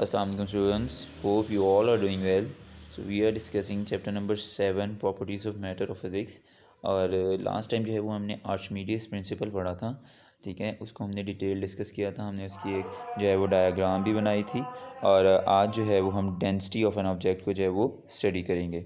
Assalamualaikum students, hope you all are doing well. So we are discussing chapter number 7 properties of matter of physics. और last time जो है वो हमने आर्चिमीडियस principal पढ़ा था, ठीक है। उसको हमने डिटेल डिस्कस किया था, हमने उसकी एक जो है वो डायग्राम भी बनाई थी। और आज जो है वो हम डेंसिटी ऑफ एन ऑब्जेक्ट को जो है वो स्टडी करेंगे।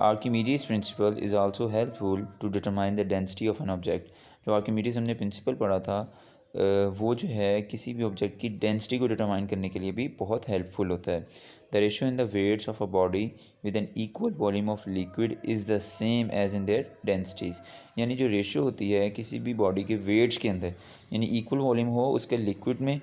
Archimedes principle is also helpful to determine the density of an object. जो आर्किमीडीज हमने प्रिंसिपल पढ़ा था वो जो है किसी भी ऑब्जेक्ट की डेंसिटी को डिटरमाइन करने के लिए भी बहुत हेल्पफुल होता है। The ratio in the weights of a body with an equal volume of liquid is the same as in their densities. यानी जो रेशियो होती है किसी भी बॉडी के वेट्स के अंदर, यानी इक्वल वॉल्यूम हो उसके लिक्विड में,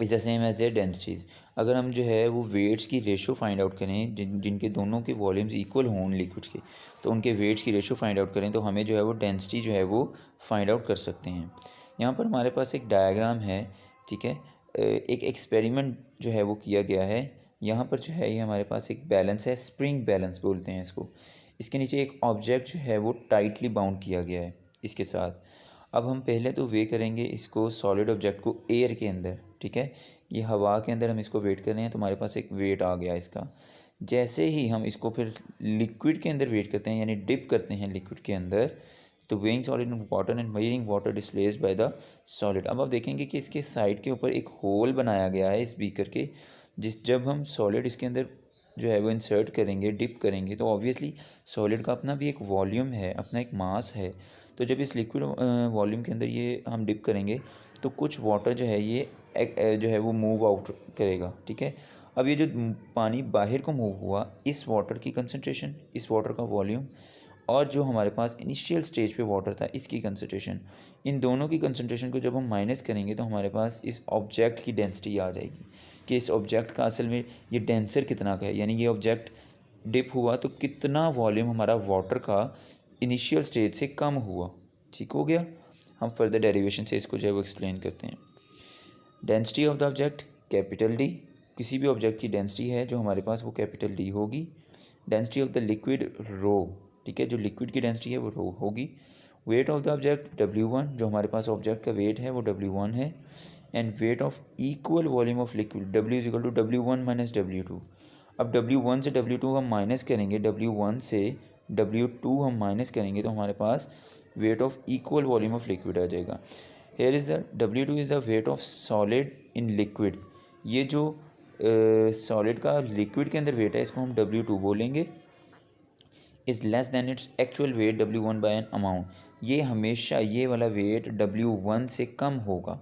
is the same as their densities. अगर हम जो है वो वेट्स की रेशो फाइंड आउट करें जिनके दोनों के वॉल्यूम्स इक्वल हों लिक्विड्स के, तो उनके वेट्स की रेशो फाइंड आउट करें तो हमें जो है वो डेंसिटी जो है वो फाइंड आउट कर सकते हैं। यहाँ पर हमारे पास एक डायग्राम है, ठीक है। एक एक्सपेरिमेंट जो है वो किया गया है। यहाँ पर जो है ये हमारे पास एक बैलेंस है, स्प्रिंग बैलेंस बोलते हैं इसको। इसके नीचे एक ऑब्जेक्ट जो है वो टाइटली बाउंड किया गया है इसके साथ। अब हम पहले तो वे करेंगे इसको सॉलिड ऑब्जेक्ट को एयर के अंदर, ठीक है। ये हवा के अंदर हम इसको वेट कर रहे हैं तो हमारे पास एक वेट आ गया इसका। जैसे ही हम इसको फिर लिक्विड के अंदर वेट करते हैं, यानी डिप करते हैं लिक्विड के अंदर, तो weighing solid in water and measuring water displaced by the solid. अब आप देखेंगे कि इसके साइड के ऊपर एक होल बनाया गया है इस बीकर के, जब हम सॉलिड इसके अंदर जो है वो इंसर्ट करेंगे, डिप करेंगे, तो ऑब्वियसली सॉलिड का अपना भी एक वॉल्यूम है, अपना एक मास है। तो जब इस लिक्विड वॉल्यूम के अंदर ये हम डिप करेंगे तो कुछ वाटर जो है ये जो है वो मूव आउट करेगा, ठीक है। अब ये जो पानी बाहर को मूव हुआ, इस वाटर की कंसनट्रेशन, इस वाटर का वॉल्यूम, और जो हमारे पास इनिशियल स्टेज पे वाटर था इसकी कंसनट्रेशन, इन दोनों की कंसनट्रेशन को जब हम माइनस करेंगे तो हमारे पास इस ऑब्जेक्ट की डेंसिटी आ जाएगी कि इस ऑब्जेक्ट का असल में ये डेंसर कितना का है। यानी ये ऑब्जेक्ट डिप हुआ तो कितना वॉल्यूम हमारा वाटर का इनिशियल स्टेज से कम हुआ, ठीक हो गया। हम फर्दर डेरिवेशन से इसको जो है वो एक्सप्लेन करते हैं। Density of the object capital D, किसी भी ऑब्जेक्ट की डेंसिटी है जो हमारे पास वो कैपिटल डी होगी। डेंसिटी ऑफ द लिक्विड रो, ठीक है, जो लिक्विड की डेंसिटी है वो रो होगी। Weight of the object W1, जो हमारे पास ऑब्जेक्ट का वेट है वो W1 है। And weight of equal volume of liquid W is equal to W1 minus W2। अब W1 से W2 हम माइनस करेंगे, W1 से W2 हम माइनस करेंगे तो हमारे पास weight of equal volume of liquid आ जाएगा। Here is the W2 is the weight of solid in liquid. ये जो सॉलिड का लिक्विड के अंदर वेट है इसको हम W2 बोलेंगे। Is less than its actual weight W1 by an amount. ये हमेशा ये वाला वेट W1 से कम होगा,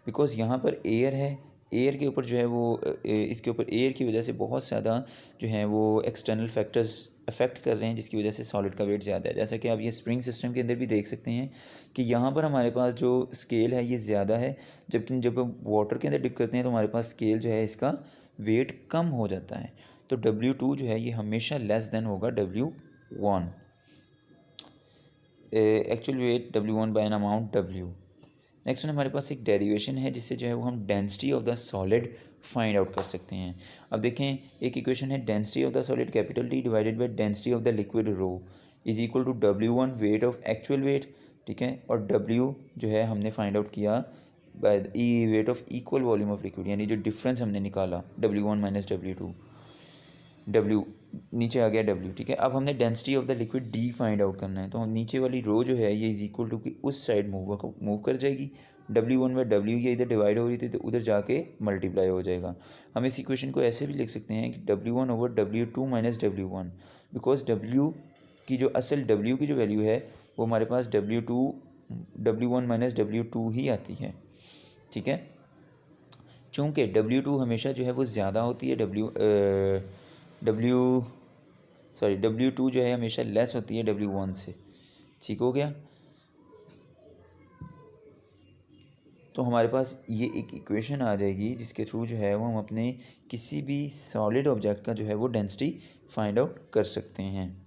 बिकॉज़ यहाँ पर एयर है। एयर के ऊपर जो है वो इसके ऊपर एयर की वजह से बहुत ज़्यादा जो है वो एक्सटर्नल फैक्टर्स अफेक्ट कर रहे हैं, जिसकी वजह से सॉलिड का वेट ज़्यादा है। जैसा कि आप ये स्प्रिंग सिस्टम के अंदर भी देख सकते हैं कि यहाँ पर हमारे पास जो स्केल है ये ज़्यादा है, जबकि जब हम वाटर के अंदर डिप करते हैं तो हमारे पास स्केल जो है इसका वेट कम हो जाता है। तो W2 जो है ये हमेशा लेस देन होगा W1। Actual weight W1 by an amount W। Next हमारे पास एक डेरिवेशन है जिससे जो है वो हम density of the solid find out कर सकते हैं। अब देखें, एक इक्वेशन है density of the solid capital D divided by density of the liquid rho is equal to W1 weight of actual weight, ठीक है, और W जो है हमने फाइंड आउट किया बाय ई weight of equal volume of liquid, यानी जो डिफरेंस हमने निकाला W1 माइनस W2, W नीचे आ गया W, ठीक है। अब हमने density of the liquid D find out करना है, तो हम नीचे वाली रो जो है ये इज इक्वल टू की उस साइड मूव कर जाएगी। W1 बाई W ये इधर डिवाइड हो रही थी तो उधर जाके मल्टीप्लाई हो जाएगा। हम इस इक्वेशन को ऐसे भी लिख सकते हैं कि W1 over W2 minus W1, because W की जो असल W की जो वैल्यू है वो हमारे पास W1 माइनस W2 ही आती है, ठीक है। चूँकि W2 हमेशा जो है वो ज़्यादा होती है, W2 जो है हमेशा लेस होती है W1 से, ठीक हो गया। तो हमारे पास ये एक इक्वेशन आ जाएगी जिसके थ्रू जो है वो हम अपने किसी भी सॉलिड ऑब्जेक्ट का जो है वो डेंसिटी फाइंड आउट कर सकते हैं।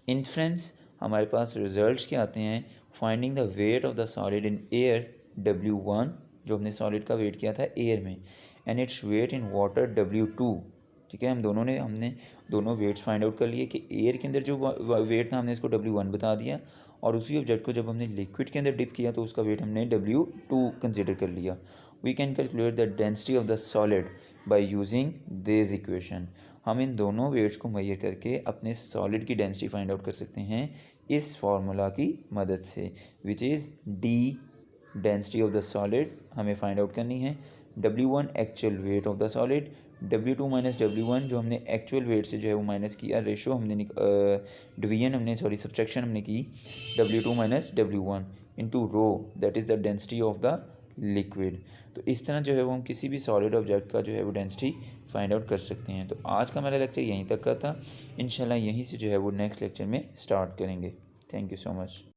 इन्फ्रेंस हमारे पास रिजल्ट्स क्या आते हैं, finding the weight of the solid in air W1, जो हमने सॉलिड का वेट किया था एयर में, and its weight in water W2, ठीक है। हमने दोनों वेट्स फाइंड आउट कर लिए कि एयर के अंदर जो वेट था हमने इसको W1 बता दिया, और उसी ऑब्जेक्ट को जब हमने लिक्विड के अंदर डिप किया तो उसका वेट हमने W2 कंसिडर कर लिया। We can calculate the density of the solid by using this equation. हम इन दोनों वेट्स को मेजर करके अपने सॉलिड की डेंसिटी फाइंड आउट कर सकते हैं इस फार्मूला की मदद से, which is D density of the solid हमें फाइंड आउट करनी है, W1 actual weight of the solid, W2 minus W1 जो हमने एक्चुअल वेट से जो है वो माइनस किया, रेशो हमने डिवीजन हमने सब्ट्रैक्शन हमने की, W2 minus W1 into rho that is the density of the liquid. तो इस तरह जो है वो हम किसी भी सॉलिड ऑब्जेक्ट का जो है वो डेंसिटी फाइंड आउट कर सकते हैं। तो आज का मेरा लेक्चर यहीं तक का था। इंशाल्लाह यहीं से जो है वो नेक्स्ट लेक्चर में स्टार्ट करेंगे। Thank you so much.